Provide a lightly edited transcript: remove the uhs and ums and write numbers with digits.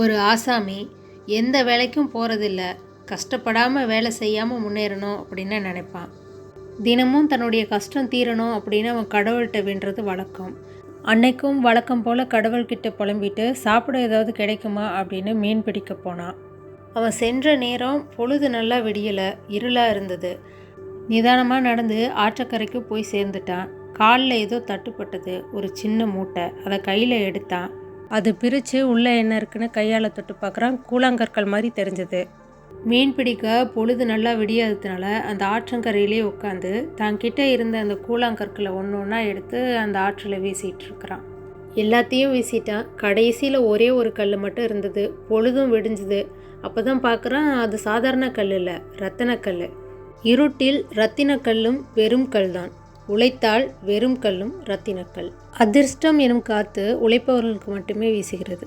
ஒரு ஆசாமி எந்த வேலைக்கும் போகிறதில்ல, கஷ்டப்படாமல் வேலை செய்யாமல் முன்னேறணும் அப்படின்னு நினைப்பான். தினமும் தன்னுடைய கஷ்டம் தீரணும் அப்படின்னு அவன் கடவுள்கிட்ட வேண்டுறது வழக்கம். அன்னைக்கும் வழக்கம் போல் கடவுள்கிட்ட புலம்பிட்டு சாப்பிட ஏதாவது கிடைக்குமா அப்படின்னு மீன் பிடிக்க போனான். அவன் சென்ற நேரம் பொழுது நல்லா விடியலை, இருளாக இருந்தது. நிதானமாக நடந்து ஆற்றக்கரைக்கு போய் சேர்ந்துட்டான். காலில் ஏதோ தட்டுப்பட்டது. ஒரு சின்ன மூட்டை. அதை கையில் எடுத்தான். அது பிரித்து உள்ளே என்ன இருக்குன்னு கையால் தொட்டு பார்க்குறான். கூழாங்கற்கள் மாதிரி தெரிஞ்சது. மீன் பிடிக்க பொழுது நல்லா விடியாததுனால அந்த ஆற்றங்கரையிலே உட்காந்து தான் கிட்ட இருந்த அந்த கூழாங்கற்களை ஒன்று ஒன்றா எடுத்து அந்த ஆற்றில் வீசிகிட்டு இருக்கிறான். எல்லாத்தையும் வீசிட்டான். கடைசியில் ஒரே ஒரு கல் மட்டும் இருந்தது. பொழுதும் விடிஞ்சுது. அப்போ தான் பார்க்குறான், அது சாதாரண கல் இல்லை, ரத்தினக்கல். இருட்டில் ரத்தினக்கல்லும் வெறும் கல் தான். உழைத்தால் வெறும் கல்லும் ரத்தினக்கல். அதிர்ஷ்டம் எனும் காத்து உழைப்பவர்களுக்கு மட்டுமே வீசுகிறது.